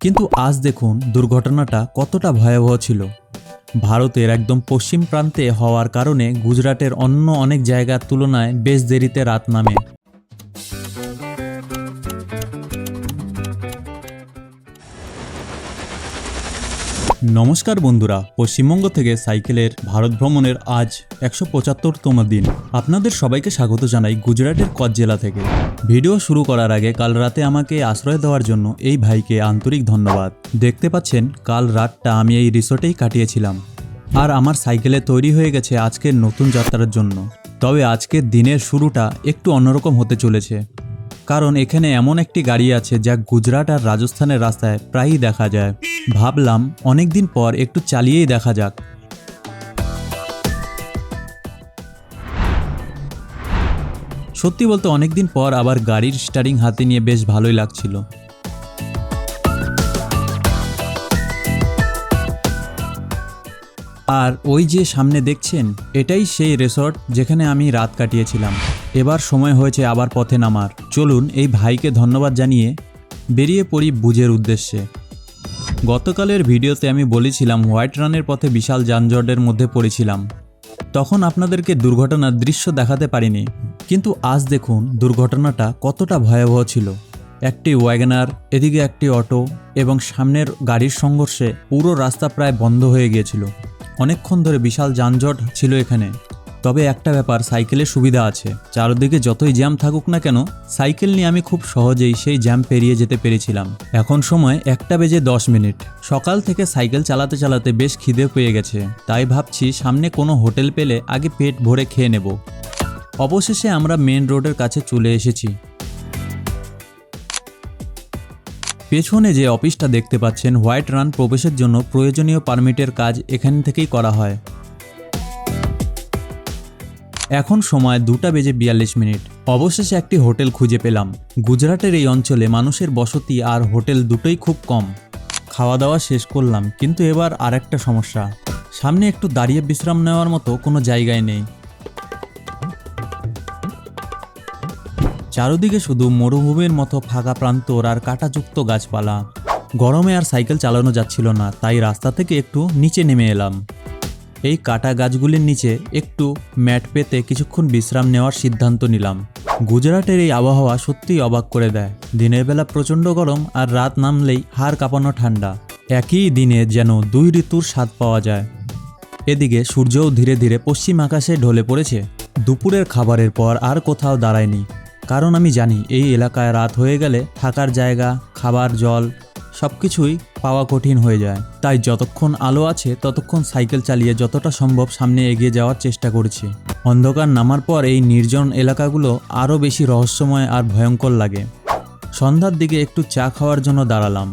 কিন্তু আজ দেখুন দুর্ঘটনাটা কতটা ভয়াবহ ছিল। ভারতের একদম পশ্চিম প্রান্তে হওয়ার কারণে গুজরাটের অন্য অনেক জায়গার তুলনায় বেশ দেরিতে রাত নামে। নমস্কার বন্ধুরা, পশ্চিমবঙ্গ থেকে সাইকেলের ভারত ভ্রমণের আজ 175তম দিন। আপনাদের সবাইকে স্বাগত জানাই গুজরাটের কচ্ছ জেলা থেকে। ভিডিও শুরু করার আগে কাল রাতে আমাকে আশ্রয় দেওয়ার জন্য এই ভাইকে আন্তরিক ধন্যবাদ। দেখতে পাচ্ছেন কাল রাতটা আমি এই রিসোর্টেই কাটিয়েছিলাম, আর আমার সাইকেলে তৈরি হয়ে গেছে আজকের নতুন যাত্রার জন্য। তবে আজকের দিনের শুরুটা একটু অন্যরকম হতে চলেছে, কারণ এখানে এমন একটি গাড়ি আছে যা গুজরাট আর রাজস্থানের রাস্তায় প্রায়ই দেখা যায়। ভাবলাম অনেক দিন পর একটু চালিয়েই দেখা যাক। সত্যি বলতে অনেক দিন পর আবার গাড়ির স্টারিং হাতে নিয়ে বেশ ভালোই লাগছিল। আর ওই যে সামনে দেখছেন, এটাই সেই রিসর্ট যেখানে আমি রাত কাটিয়েছিলাম। এবার সময় হয়েছে আবার পথে নামার। চলুন এই ভাইকে ধন্যবাদ জানিয়ে বেরিয়ে পড়ি ভুজের উদ্দেশ্যে। গতকালের ভিডিওতে আমি বলেছিলাম হোয়াইট রানের পথে বিশাল যানজটের মধ্যে পড়েছিলাম, তখন আপনাদেরকে দুর্ঘটনার দৃশ্য দেখাতে পারিনি। কিন্তু আজ দেখুন দুর্ঘটনাটা কতটা ভয়াবহ ছিল। একটি ওয়াগনার, এদিকে একটি অটো এবং সামনের গাড়ির সংঘর্ষে পুরো রাস্তা প্রায় বন্ধ হয়ে গিয়েছিল। অনেকক্ষণ ধরে বিশাল যানজট ছিল এখানে। তবে একটা ব্যাপার, সাইকেলের সুবিধা আছে। চারদিকে যতই জ্যাম থাকুক না কেন, সাইকেল নিয়ে আমি খুব সহজেই সেই জ্যাম পেরিয়ে যেতে পেরেছিলাম। এখন সময় 1:10। সকাল থেকে সাইকেল চালাতে চালাতে বেশ খিদে পেয়ে গেছে, তাই ভাবছি সামনে কোনো হোটেল পেলে আগে পেট ভরে খেয়ে নেব। অবশেষে আমরা মেন রোডের কাছে চলে এসেছি। পেছনে যে অফিসটা দেখতে পাচ্ছেন, হোয়াইট রান প্রবেশের জন্য প্রয়োজনীয় পারমিটের কাজ এখান থেকেই করা হয়। এখন সময় 2:42। অবশেষে একটি হোটেল খুঁজে পেলাম। গুজরাটের এই অঞ্চলে মানুষের বসতি আর হোটেল দুটোই খুব কম। খাওয়া দাওয়া শেষ করলাম, কিন্তু এবার আরেকটা সমস্যা, সামনে একটু দাঁড়িয়ে বিশ্রাম নেওয়ার মতো কোনো জায়গায় নেই। চারদিকে শুধু মরুভূমির মতো ফাঁকা প্রান্তর আর কাঁটাযুক্ত গাছপালা। গরমে আর সাইকেল চালানো যাচ্ছিল না, তাই রাস্তা থেকে একটু নিচে নেমে এলাম। এই কাটা গাছগুলির নিচে একটু ম্যাট পেতে কিছুক্ষণ বিশ্রাম নেওয়ার সিদ্ধান্ত নিলাম। গুজরাটের এই আবহাওয়া সত্যিই অবাক করে দেয়। দিনের বেলা প্রচণ্ড গরম আর রাত নামলেই হাড় কাঁপানো ঠান্ডা। একই দিনে যেন দুই ঋতুর স্বাদ পাওয়া যায়। এদিকে সূর্যও ধীরে ধীরে পশ্চিম আকাশে ঢলে পড়েছে। দুপুরের খাবারের পর আর কোথাও দাঁড়ায়নি, কারণ আমি জানি এই এলাকায় রাত হয়ে গেলে থাকার জায়গা, খাবার, জল সবকিছুই পাওয়া কঠিন হয়ে যায়। তাই যতক্ষণ আলো আছে ততক্ষণ সাইকেল চালিয়ে যতটা সম্ভব সামনে এগিয়ে যাওয়ার চেষ্টা করছি। অন্ধকার নামার পর এই নির্জন এলাকাগুলো আরও বেশি রহস্যময় আর ভয়ঙ্কর লাগে। সন্ধ্যার দিকে একটু চা খাওয়ার জন্য দাঁড়ালাম।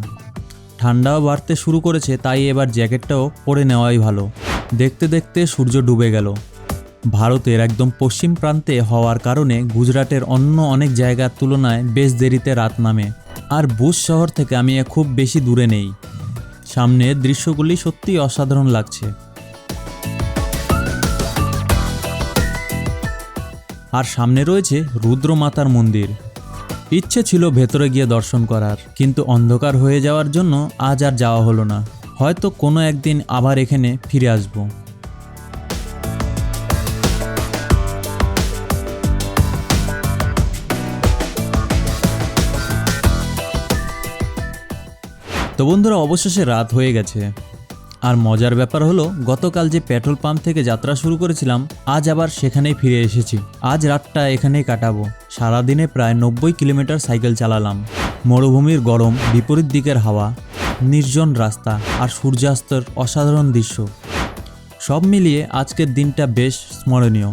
ঠান্ডাও বাড়তে শুরু করেছে, তাই এবার জ্যাকেটটাও পরে নেওয়াই ভালো। দেখতে দেখতে সূর্য ডুবে গেল। ভারতের একদম পশ্চিম প্রান্তে হওয়ার কারণে গুজরাটের অন্য অনেক জায়গার তুলনায় বেশ দেরিতে রাত নামে। আর ভুজ শহর থেকে আমি খুব বেশি দূরে নেই। সামনের দৃশ্যগুলি সত্যিই অসাধারণ লাগছে। আর সামনে রয়েছে রুদ্রমাতার মন্দির। ইচ্ছে ছিল ভেতরে গিয়ে দর্শন করার, কিন্তু অন্ধকার হয়ে যাওয়ার জন্য আজ আর যাওয়া হলো না। হয়তো কোনো একদিন আবার এখানে ফিরে আসবো। তো বন্ধুরা, অবশেষে রাত হয়ে গেছে। আর মজার ব্যাপার হলো, গতকাল যে পেট্রোল পাম্প থেকে যাত্রা শুরু করেছিলাম, আজ আবার সেখানেই ফিরে এসেছি। আজ রাতটা এখানেই কাটাবো। সারাদিনে প্রায় 90 কিলোমিটার সাইকেল চালালাম। মরুভূমির গরম, বিপরীত দিকের হাওয়া, নির্জন রাস্তা আর সূর্যাস্তের অসাধারণ দৃশ্য, সব মিলিয়ে আজকের দিনটা বেশ স্মরণীয়।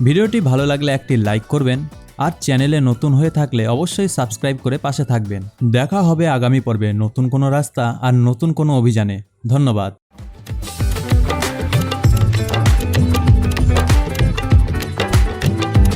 ভিডিওটি ভালো লাগলে একটি লাইক করবেন, আর চ্যানেলে নতুন হয়ে থাকলে অবশ্যই সাবস্ক্রাইব করে পাশে থাকবেন। দেখা হবে আগামী পর্বে নতুন কোনো রাস্তা আর নতুন কোনো অভিযানে। ধন্যবাদ।